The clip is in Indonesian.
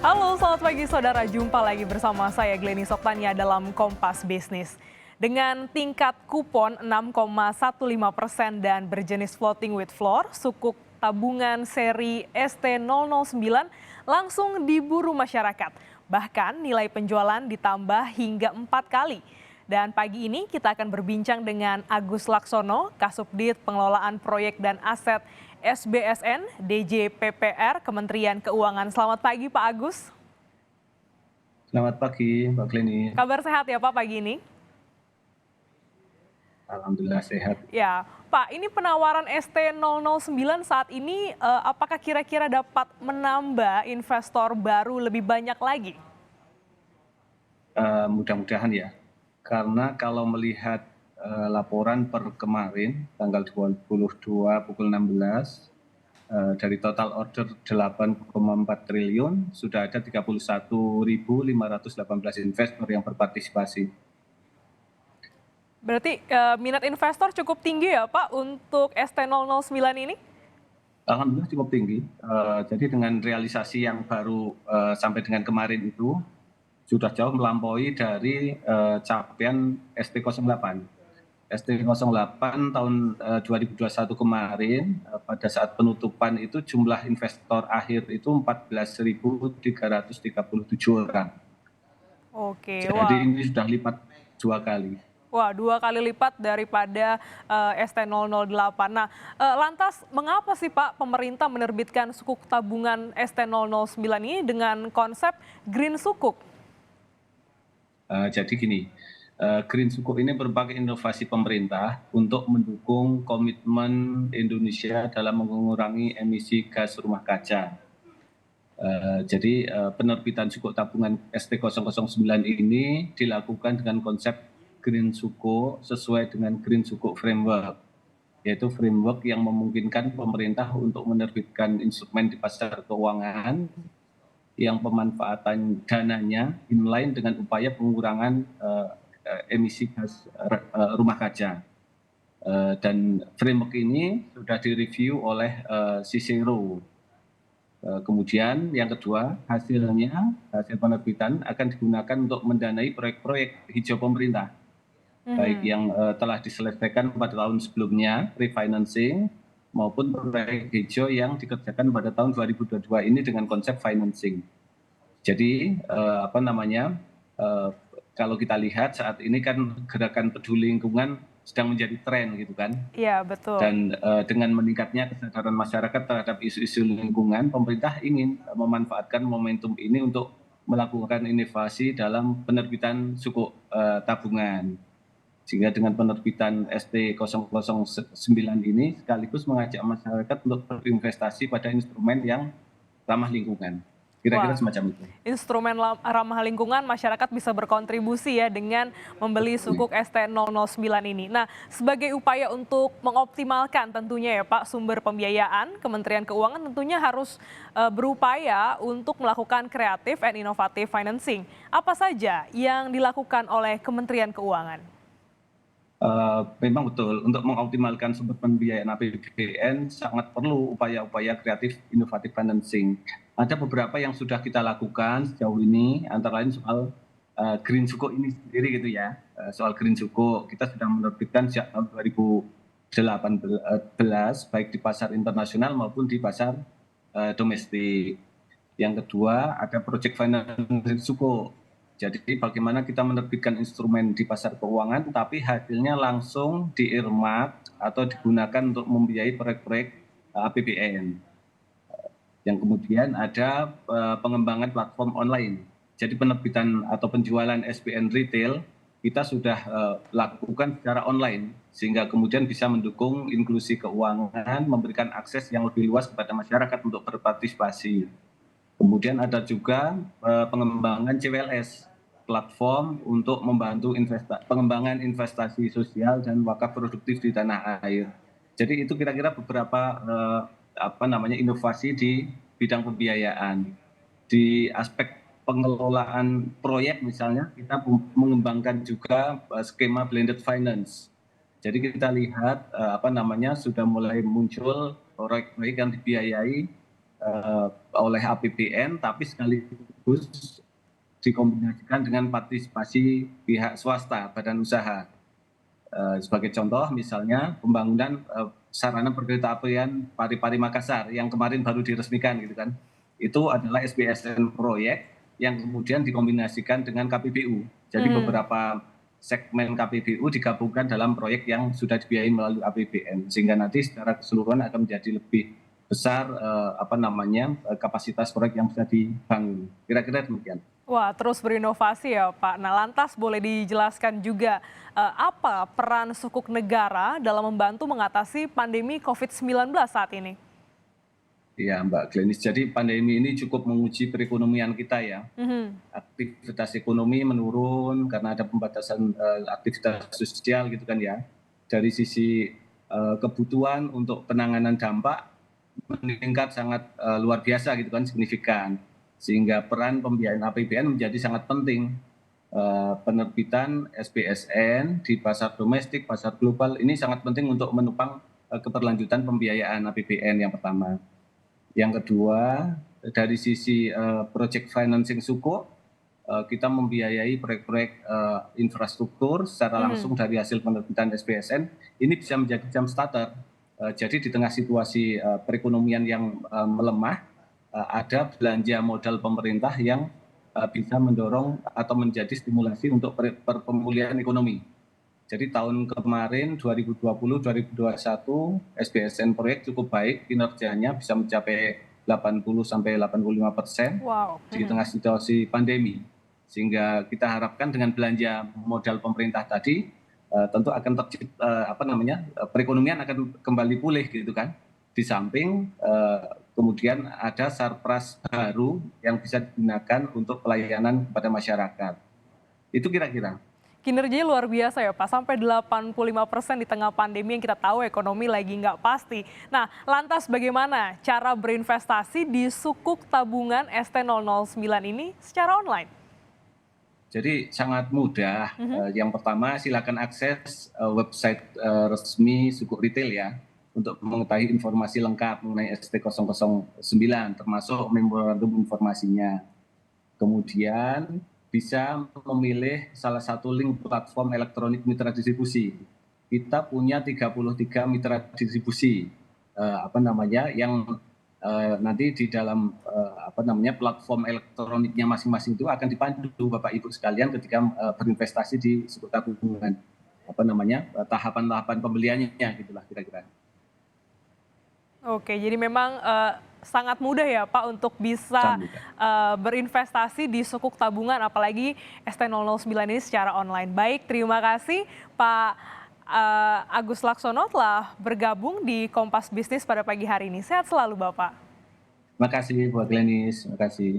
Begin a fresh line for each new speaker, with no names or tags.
Halo, selamat pagi saudara. Jumpa lagi bersama saya Glenny Soktania dalam Kompas Bisnis. Dengan tingkat kupon 6,15% dan berjenis floating with floor, sukuk tabungan seri ST009 langsung diburu masyarakat. Bahkan nilai penjualan ditambah hingga 4 kali. Dan pagi ini kita akan berbincang dengan Agus Laksono, Kasubdit Pengelolaan Proyek dan Aset SBSN DJPPR Kementerian Keuangan. Selamat pagi Pak Agus.
Selamat pagi, Mbak Glenny.
Kabar sehat ya Pak pagi ini?
Alhamdulillah sehat.
Ya, Pak, ini penawaran ST009 saat ini apakah kira-kira dapat menambah investor baru lebih banyak lagi?
Mudah-mudahan ya, karena kalau melihat laporan per kemarin tanggal 22 pukul 16 dari total order 8,4 triliun sudah ada 31.518 investor yang berpartisipasi.
Berarti minat investor cukup tinggi ya Pak untuk ST009 ini?
Alhamdulillah cukup tinggi. Jadi dengan realisasi yang baru sampai dengan kemarin itu sudah jauh melampaui dari capaian ST08. ST08 tahun 2021 kemarin pada saat penutupan itu jumlah investor akhir itu 14.337 orang.
Oke,
Jadi
wah.
ini sudah lipat 2 kali.
Wah, 2 kali lipat daripada ST008. Nah, lantas mengapa sih Pak pemerintah menerbitkan sukuk tabungan ST009 ini dengan konsep green sukuk?
Jadi gini, Green Sukuk ini merupakan inovasi pemerintah untuk mendukung komitmen Indonesia dalam mengurangi emisi gas rumah kaca. Jadi penerbitan sukuk tabungan ST009 ini dilakukan dengan konsep Green Sukuk sesuai dengan Green Sukuk Framework, yaitu framework yang memungkinkan pemerintah untuk menerbitkan instrumen di pasar keuangan yang pemanfaatan dananya inline dengan upaya pengurangan emisi gas rumah kaca. Dan framework ini sudah direview oleh Cicero. Kemudian yang kedua, hasil penerbitan akan digunakan untuk mendanai proyek-proyek hijau pemerintah, baik yang telah diselesaikan pada tahun sebelumnya, refinancing, maupun proyek hijau yang dikerjakan pada tahun 2022 ini dengan konsep financing. Jadi kalau kita lihat saat ini kan gerakan peduli lingkungan sedang menjadi tren gitu kan.
Iya, betul.
Dan dengan meningkatnya kesadaran masyarakat terhadap isu-isu lingkungan, pemerintah ingin memanfaatkan momentum ini untuk melakukan inovasi dalam penerbitan sukuk tabungan. Sehingga dengan penerbitan ST009 ini sekaligus mengajak masyarakat untuk berinvestasi pada instrumen yang ramah lingkungan. Kira-kira
Wah,
semacam itu.
instrumen ramah lingkungan masyarakat bisa berkontribusi ya dengan membeli sukuk ST009 ini. Nah, sebagai upaya untuk mengoptimalkan tentunya ya Pak sumber pembiayaan, Kementerian Keuangan tentunya harus berupaya untuk melakukan kreatif and inovatif financing. Apa saja yang dilakukan oleh Kementerian Keuangan?
Memang betul, untuk mengoptimalkan sumber pembiayaan APBN sangat perlu upaya-upaya kreatif inovatif financing. Ada beberapa yang sudah kita lakukan sejauh ini, antara lain soal Green Sukuk ini sendiri gitu ya. Soal Green Sukuk kita sudah menerbitkan sejak tahun 2018, baik di pasar internasional maupun di pasar domestik. Yang kedua ada project financing Sukuk. Jadi bagaimana kita menerbitkan instrumen di pasar keuangan tapi hasilnya langsung di-earmark atau digunakan untuk membiayai proyek-proyek APBN. Yang kemudian ada pengembangan platform online. Jadi penerbitan atau penjualan SBN retail kita sudah lakukan secara online sehingga kemudian bisa mendukung inklusi keuangan, memberikan akses yang lebih luas kepada masyarakat untuk berpartisipasi. Kemudian ada juga pengembangan CWLS, platform untuk membantu pengembangan investasi sosial dan wakaf produktif di tanah air. Jadi itu kira-kira beberapa inovasi di bidang pembiayaan. Di aspek pengelolaan proyek misalnya kita mengembangkan juga skema blended finance. Jadi kita lihat sudah mulai muncul proyek-proyek yang dibiayai oleh APBN tapi sekaligus bagus dikombinasikan dengan partisipasi pihak swasta, badan usaha. Sebagai contoh misalnya pembangunan sarana perkeretaapian Parepare Makassar yang kemarin baru diresmikan gitu kan. Itu adalah SBSN proyek yang kemudian dikombinasikan dengan KPBU. Jadi beberapa segmen KPBU digabungkan dalam proyek yang sudah dibiayai melalui APBN sehingga nanti secara keseluruhan akan menjadi lebih besar kapasitas proyek yang bisa dibangun. Kira-kira demikian.
Wah, terus berinovasi ya Pak. Nah, lantas boleh dijelaskan juga apa peran sukuk negara dalam membantu mengatasi pandemi COVID-19 saat ini?
Iya Mbak Glenis, jadi pandemi ini cukup menguji perekonomian kita ya.
Mhm.
Aktivitas ekonomi menurun karena ada pembatasan aktivitas sosial gitu kan ya. Dari sisi kebutuhan untuk penanganan dampak meningkat sangat luar biasa gitu kan, signifikan. Sehingga peran pembiayaan APBN menjadi sangat penting. Penerbitan SBSN di pasar domestik, pasar global ini sangat penting untuk menopang keberlanjutan pembiayaan APBN yang pertama. Yang kedua, dari sisi project financing sukuk, kita membiayai proyek-proyek infrastruktur secara langsung dari hasil penerbitan SBSN. Ini bisa menjadi jump starter. Jadi di tengah situasi perekonomian yang melemah, ada belanja modal pemerintah yang bisa mendorong atau menjadi stimulasi untuk pemulihan ekonomi. Jadi tahun kemarin 2020-2021 SBSN proyek cukup baik, kinerjanya bisa mencapai 80-85%
Wow.
di tengah situasi pandemi. Sehingga kita harapkan dengan belanja modal pemerintah tadi tentu akan tercipta perekonomian akan kembali pulih gitu kan. Di samping kemudian ada surplus baru yang bisa digunakan untuk pelayanan kepada masyarakat. Itu kira-kira.
Kinerjanya luar biasa ya Pak, sampai 85% di tengah pandemi yang kita tahu ekonomi lagi nggak pasti. Nah, lantas bagaimana cara berinvestasi di sukuk tabungan ST009 ini secara online?
Jadi sangat mudah. Yang pertama silakan akses website resmi sukuk retail ya untuk mengetahui informasi lengkap mengenai ST009 termasuk memorandum informasinya. Kemudian bisa memilih salah satu link platform elektronik mitra distribusi. Kita punya 33 mitra distribusi yang nanti di dalam platform elektroniknya masing-masing itu akan dipandu Bapak Ibu sekalian ketika berinvestasi di sukuk tabungan. Tahapan-tahapan pembeliannya gitulah kira-kira.
Oke, jadi memang sangat mudah ya Pak untuk bisa berinvestasi di sukuk tabungan apalagi ST009 ini secara online. Baik, terima kasih Pak Agus Laksono telah bergabung di Kompas Bisnis pada pagi hari ini. Sehat selalu Bapak.
Terima kasih Bu Glenis, terima kasih.